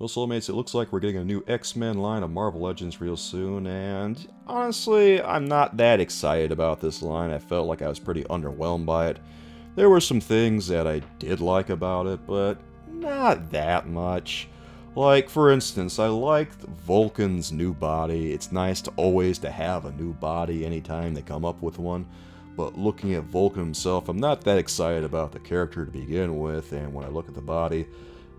Well, Soulmates, it looks like we're getting a new X-Men line of Marvel Legends real soon, and honestly, I'm not that excited about this line. I felt like I was pretty underwhelmed by it. There were some things that I did like about it, but not that much. Like, for instance, I liked Vulcan's new body. It's nice to always have a new body anytime they come up with one. But looking at Vulcan himself, I'm not that excited about the character to begin with, and when I look at the body,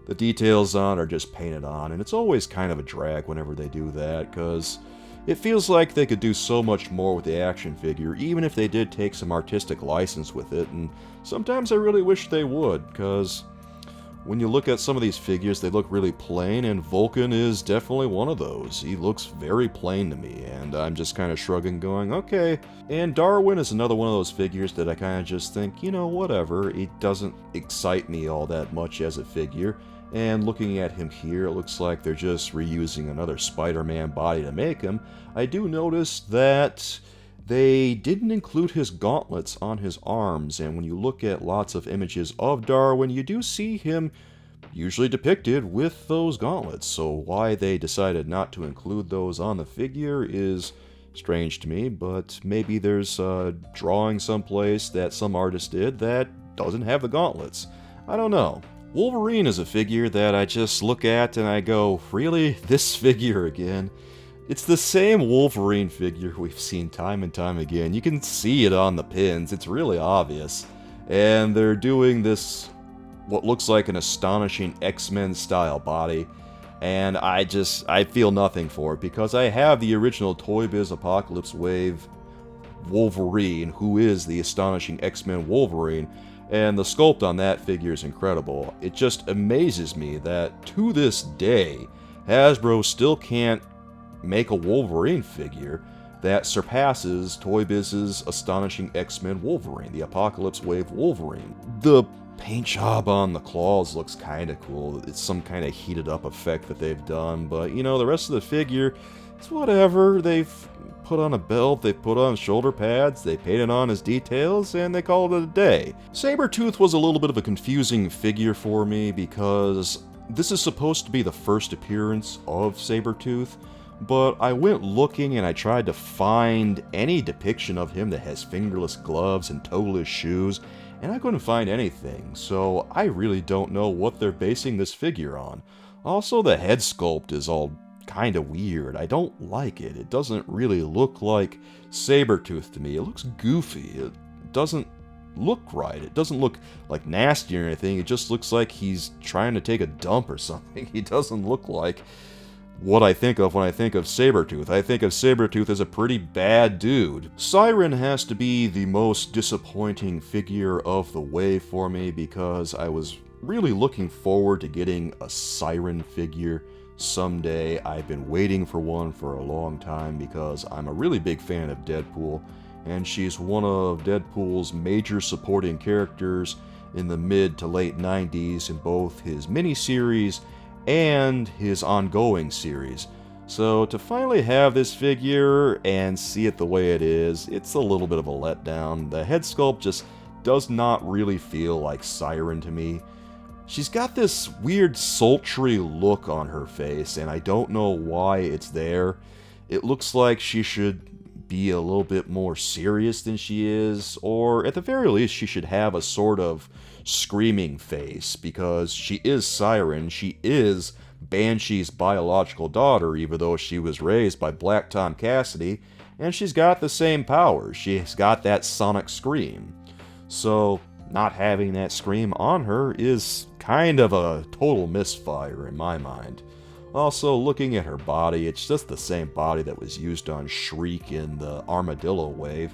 the details on are just painted on, and it's always kind of a drag whenever they do that, because it feels like they could do so much more with the action figure, even if they did take some artistic license with it, and sometimes I really wish they would, because when you look at some of these figures, they look really plain, and Vulcan is definitely one of those. He looks very plain to me, and I'm just kind of shrugging, going, okay. And Darwin is another one of those figures that I kind of just think, you know, whatever. It doesn't excite me all that much as a figure. And looking at him here, it looks like they're just reusing another Spider-Man body to make him. I do notice that they didn't include his gauntlets on his arms, and when you look at lots of images of Darwin, you do see him usually depicted with those gauntlets. So why they decided not to include those on the figure is strange to me, but maybe there's a drawing someplace that some artist did that doesn't have the gauntlets. I don't know. Wolverine is a figure that I just look at and I go, really? This figure again? It's the same Wolverine figure we've seen time and time again. You can see it on the pins. It's really obvious. And they're doing this, what looks like an Astonishing X-Men style body. And I feel nothing for it, because I have the original Toy Biz Apocalypse Wave Wolverine, who is the Astonishing X-Men Wolverine. And the sculpt on that figure is incredible. It just amazes me that, to this day, Hasbro still can't make a Wolverine figure that surpasses Toy Biz's Astonishing X-Men Wolverine, the Apocalypse Wave Wolverine. The paint job on the claws looks kind of cool. It's some kind of heated up effect that they've done, but, you know, the rest of the figure, it's whatever. They've put on a belt, they put on shoulder pads, they painted on his details, and they called it a day. Sabretooth was a little bit of a confusing figure for me, because this is supposed to be the first appearance of Sabretooth, but I went looking and I tried to find any depiction of him that has fingerless gloves and toeless shoes, and I couldn't find anything, so I really don't know what they're basing this figure on. Also, the head sculpt is all kind of weird. I don't like it. It doesn't really look like Sabretooth to me. It looks goofy. It doesn't look right. It doesn't look like nasty or anything. It just looks like he's trying to take a dump or something. He doesn't look like what I think of when I think of Sabretooth. I think of Sabretooth as a pretty bad dude. Siren has to be the most disappointing figure of the wave for me, because I was really looking forward to getting a Siren figure someday. I've been waiting for one for a long time, because I'm a really big fan of Deadpool, and she's one of Deadpool's major supporting characters in the mid to late 90s in both his miniseries and his ongoing series. So to finally have this figure and see it the way it is, it's a little bit of a letdown. The head sculpt just does not really feel like Siren to me. She's got this weird sultry look on her face, and I don't know why it's there. It looks like she should be a little bit more serious than she is, or at the very least she should have a sort of screaming face, because she is Siren. She is Banshee's biological daughter, even though she was raised by Black Tom Cassidy, and she's got the same powers. She's got that sonic scream. So not having that scream on her is kind of a total misfire in my mind. Also, looking at her body, it's just the same body that was used on Shriek in the Armadillo wave,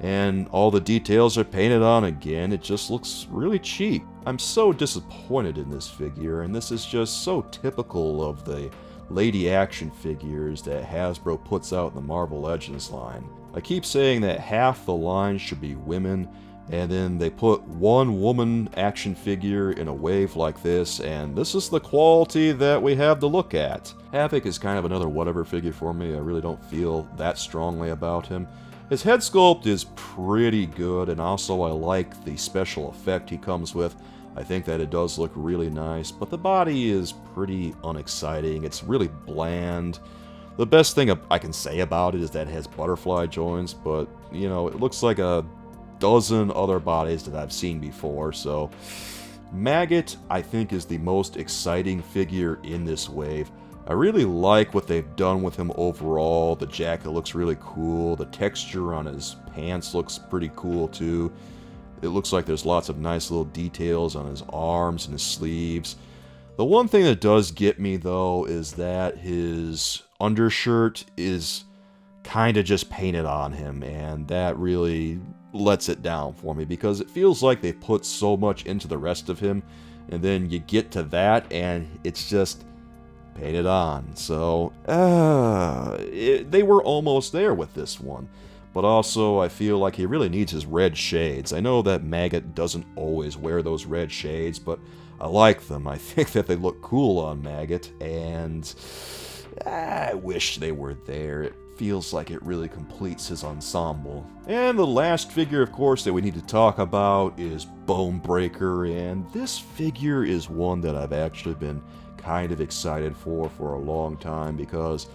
and all the details are painted on again. It just looks really cheap. I'm so disappointed in this figure, and this is just so typical of the lady action figures that Hasbro puts out in the Marvel Legends line. I keep saying that half the line should be women, and then they put one woman action figure in a wave like this, and this is the quality that we have to look at. Havok is kind of another whatever figure for me. I really don't feel that strongly about him. His head sculpt is pretty good, and also I like the special effect he comes with. I think that it does look really nice, but the body is pretty unexciting. It's really bland. The best thing I can say about it is that it has butterfly joints, but, you know, it looks like a dozen other bodies that I've seen before, so Maggot, I think, is the most exciting figure in this wave. I really like what they've done with him overall. The jacket looks really cool. The texture on his pants looks pretty cool too. It looks like there's lots of nice little details on his arms and his sleeves. The one thing that does get me though is that his undershirt is kind of just painted on him, and that really lets it down for me because it feels like they put so much into the rest of him, and then you get to that and it's just painted on. So they were almost there with this one, but also I feel like he really needs his red shades. I know that Maggot doesn't always wear those red shades, but I like them. I think that they look cool on Maggot, and I wish they were there. It feels like it really completes his ensemble. And the last figure, of course, that we need to talk about is Bonebreaker, and this figure is one that I've actually been kind of excited for a long time because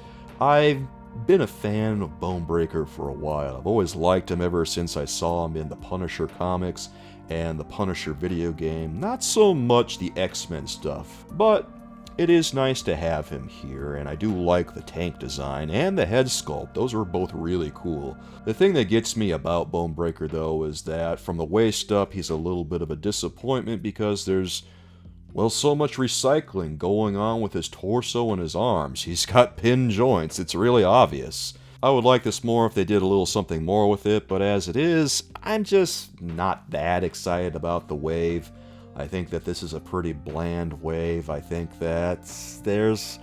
I've been a fan of Bonebreaker for a while. I've always liked him ever since I saw him in the Punisher comics and the Punisher video game. Not so much the X-Men stuff, but it is nice to have him here, and I do like the tank design and the head sculpt. Those are both really cool. The thing that gets me about Bonebreaker, though, is that from the waist up, he's a little bit of a disappointment because there's, well, so much recycling going on with his torso and his arms. He's got pin joints. It's really obvious. I would like this more if they did a little something more with it, but as it is, I'm just not that excited about the wave. I think that this is a pretty bland wave. I think that there's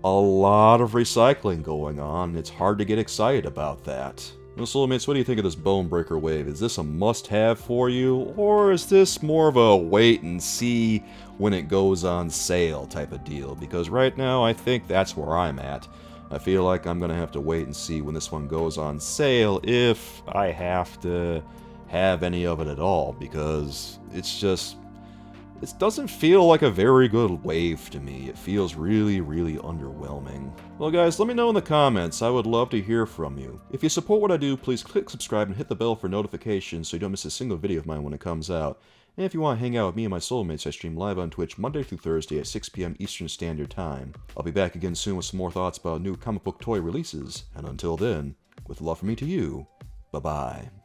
a lot of recycling going on. It's hard to get excited about that. Well, Soulmates, what do you think of this Bonebreaker wave? Is this a must-have for you, or is this more of a wait and see when it goes on sale type of deal? Because right now, I think that's where I'm at. I feel like I'm going to have to wait and see when this one goes on sale, if I have to have any of it at all, because it's just, it doesn't feel like a very good wave to me. It feels really, really underwhelming. Well guys, let me know in the comments. I would love to hear from you. If you support what I do, please click subscribe and hit the bell for notifications so you don't miss a single video of mine when it comes out. And if you want to hang out with me and my soulmates, I stream live on Twitch Monday through Thursday at 6 p.m. Eastern Standard Time. I'll be back again soon with some more thoughts about new comic book toy releases. And until then, with love from me to you, bye-bye.